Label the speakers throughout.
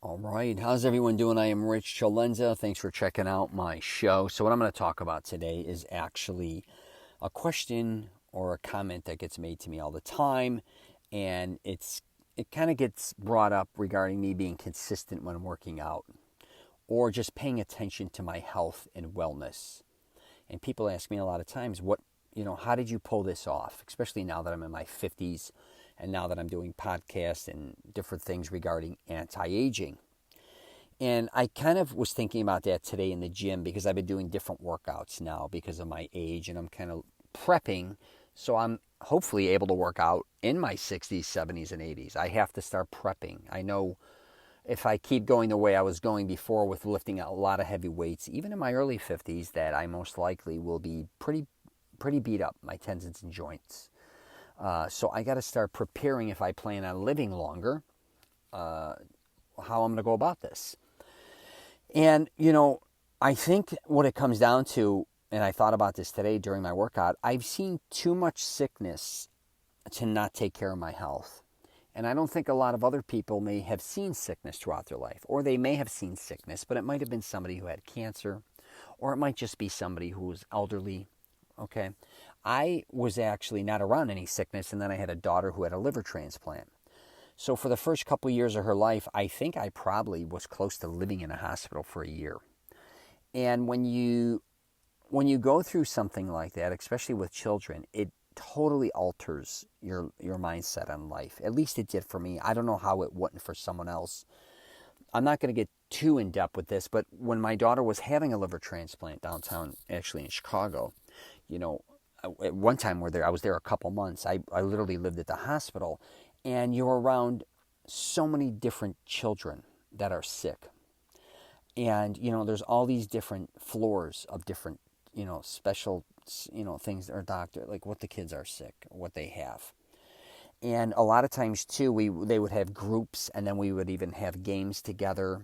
Speaker 1: All right, how's everyone doing? I am Rich CELENZA. Thanks for checking out my show. So, what I'm going to talk about today is actually a question or a comment that gets made to me all the time, and it kind of gets brought up regarding me being consistent when I'm working out or just paying attention to my health and wellness. And people ask me a lot of times, how did you pull this off? Especially now that I'm in my 50s and now that I'm doing podcasts and different things regarding anti-aging. And I kind of was thinking about that today in the gym because I've been doing different workouts now because of my age, and I'm kind of prepping so I'm hopefully able to work out in my 60s, 70s, and 80s. I have to start prepping. I know if I keep going the way I was going before with lifting a lot of heavy weights, even in my early 50s, that I most likely will be pretty beat up, my tendons and joints. So I got to start preparing if I plan on living longer, how I'm going to go about this. And, I think what it comes down to, and I thought about this today during my workout, I've seen too much sickness to not take care of my health. And I don't think a lot of other people may have seen sickness throughout their life, or they may have seen sickness, but it might have been somebody who had cancer, or it might just be somebody who was elderly. Okay. I was actually not around any sickness, and then I had a daughter who had a liver transplant. So for the first couple of years of her life, I think I probably was close to living in a hospital for a year. And when you go through something like that, especially with children, it totally alters your mindset on life. At least it did for me. I don't know how it wouldn't for someone else. I'm not going to get too in depth with this, but when my daughter was having a liver transplant downtown, actually in Chicago, you know, at one time I was there a couple months. I literally lived at the hospital, and you're around so many different children that are sick. And, there's all these different floors of different, special, things that are doctor, like what the kids are sick, what they have. And a lot of times too, they would have groups, and then we would even have games together.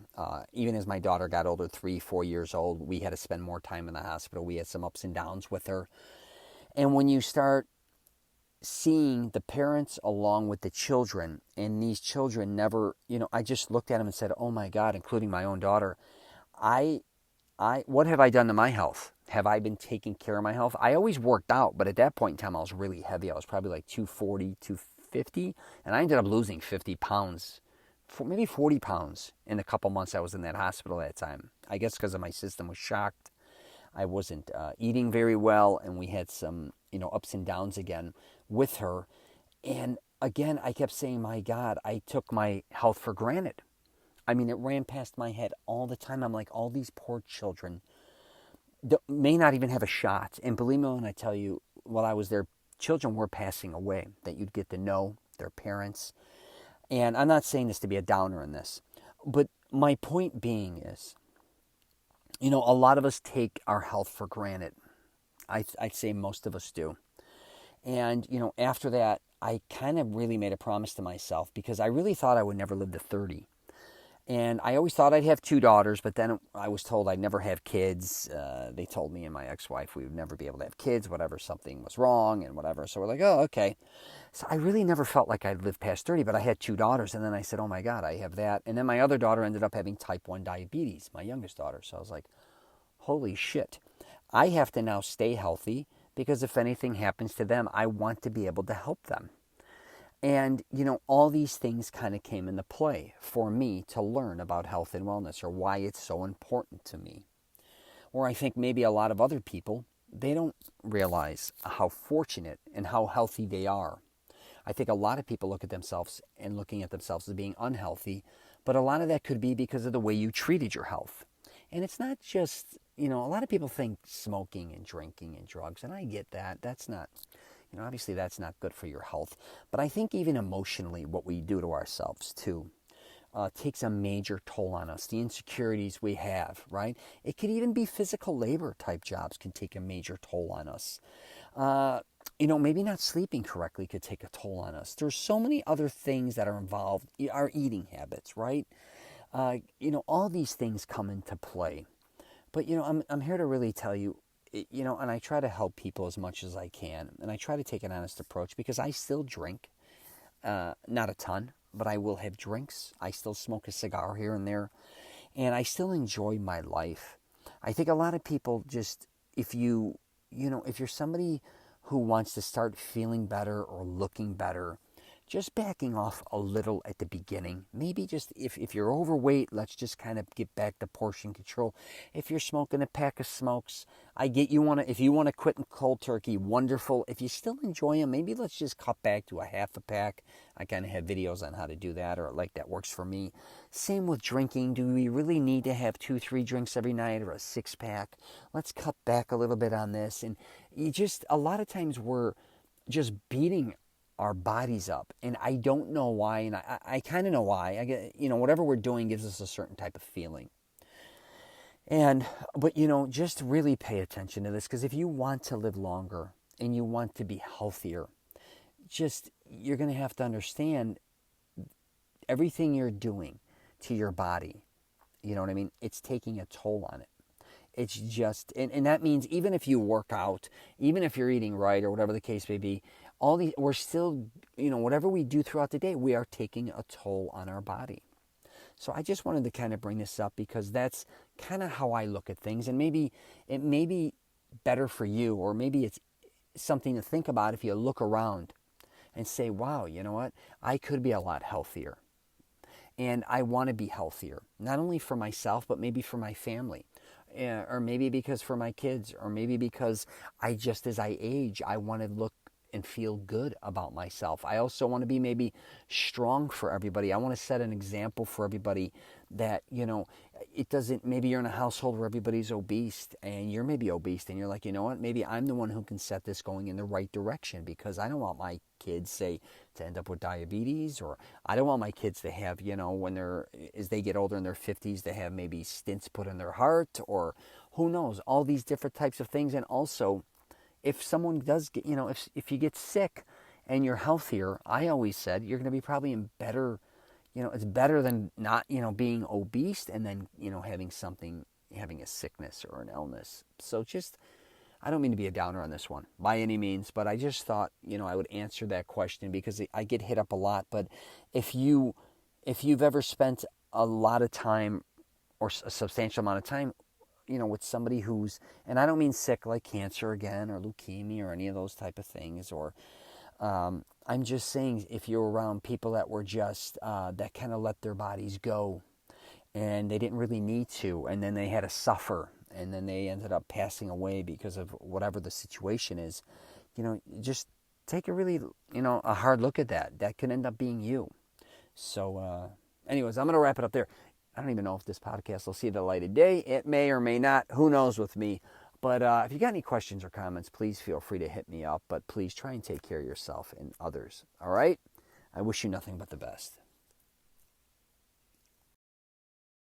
Speaker 1: Even as my daughter got older, 3, 4 years old, we had to spend more time in the hospital. We had some ups and downs with her. And when you start seeing the parents along with the children, and these children never, I just looked at them and said, "Oh my God," including my own daughter, I, what have I done to my health? Have I been taking care of my health? I always worked out, but at that point in time, I was really heavy. I was probably like 240, 250, and I ended up losing 50 pounds, maybe 40 pounds in the couple months I was in that hospital at that time. I guess because my system was shocked. I wasn't eating very well, and we had some, ups and downs again with her. And again, I kept saying, my God, I took my health for granted. I mean, it ran past my head all the time. I'm like, all these poor children may not even have a shot. And believe me when I tell you, while I was there, children were passing away that you'd get to know their parents. And I'm not saying this to be a downer in this, but my point being is, a lot of us take our health for granted. I'd say most of us do. And, after that, I kind of really made a promise to myself because I really thought I would never live to 30. And I always thought I'd have 2 daughters, but then I was told I'd never have kids. They told me and my ex-wife we would never be able to have kids, whatever, something was wrong and whatever. So we're like, oh, okay. So I really never felt like I'd live past 30, but I had 2 daughters. And then I said, oh my God, I have that. And then my other daughter ended up having type 1 diabetes, my youngest daughter. So I was like, holy shit. I have to now stay healthy because if anything happens to them, I want to be able to help them. And, all these things kind of came into play for me to learn about health and wellness, or why it's so important to me. Or I think maybe a lot of other people, they don't realize how fortunate and how healthy they are. I think a lot of people look at themselves and looking at themselves as being unhealthy, but a lot of that could be because of the way you treated your health. And it's not just, a lot of people think smoking and drinking and drugs, and I get that. That's not, obviously that's not good for your health. But I think even emotionally, what we do to ourselves too takes a major toll on us. The insecurities we have, right? It could even be physical labor type jobs can take a major toll on us. Maybe not sleeping correctly could take a toll on us. There's so many other things that are involved. Our eating habits, right? All these things come into play. But, I'm here to really tell you, and I try to help people as much as I can. And I try to take an honest approach because I still drink. not a ton, but I will have drinks. I still smoke a cigar here and there, and I still enjoy my life. I think a lot of people just, if if you're somebody who wants to start feeling better or looking better, just backing off a little at the beginning. Maybe just if you're overweight, let's just kind of get back to portion control. If you're smoking a pack of smokes, I get if you want to quit cold turkey, wonderful. If you still enjoy them, maybe let's just cut back to a half a pack. I kind of have videos on how to do that, or like that works for me. Same with drinking. Do we really need to have 2-3 drinks every night or a 6-pack? Let's cut back a little bit on this. And a lot of times we're just beating our bodies up, and I don't know why, and I kind of know why. I get, whatever we're doing gives us a certain type of feeling. But just really pay attention to this, because if you want to live longer and you want to be healthier, you're going to have to understand everything you're doing to your body. You know what I mean? It's taking a toll on it. It's just, and that means even if you work out, even if you're eating right or whatever the case may be, we're still, whatever we do throughout the day, we are taking a toll on our body. So I just wanted to kind of bring this up because that's kind of how I look at things. And maybe it may be better for you, or maybe it's something to think about if you look around and say, wow, you know what? I could be a lot healthier. And I want to be healthier, not only for myself, but maybe for my family. Or maybe because for my kids, or maybe because as I age, I want to look and feel good about myself. I also want to be maybe strong for everybody. I want to set an example for everybody that, it doesn't, maybe you're in a household where everybody's obese and you're maybe obese and you're like, you know what, maybe I'm the one who can set this going in the right direction, because I don't want my kids, say, to end up with diabetes, or I don't want my kids to have, as they get older in their 50s, to have maybe stents put in their heart, or who knows, all these different types of things. And also, if someone does get, if you get sick and you're healthier, I always said you're going to be probably in better, it's better than not, being obese and then, having a sickness or an illness. So I don't mean to be a downer on this one by any means, but I just thought, I would answer that question because I get hit up a lot. But if you've ever spent a lot of time, or a substantial amount of time, with somebody who's, and I don't mean sick like cancer again, or leukemia, or any of those type of things, or I'm just saying if you're around people that were just, that kind of let their bodies go, and they didn't really need to, and then they had to suffer, and then they ended up passing away because of whatever the situation is, just take a really, a hard look at that. That could end up being you. So anyways, I'm going to wrap it up there. I don't even know if this podcast will see the light of day. It may or may not. Who knows with me. But if you got any questions or comments, please feel free to hit me up. But please try and take care of yourself and others. All right? I wish you nothing but the best.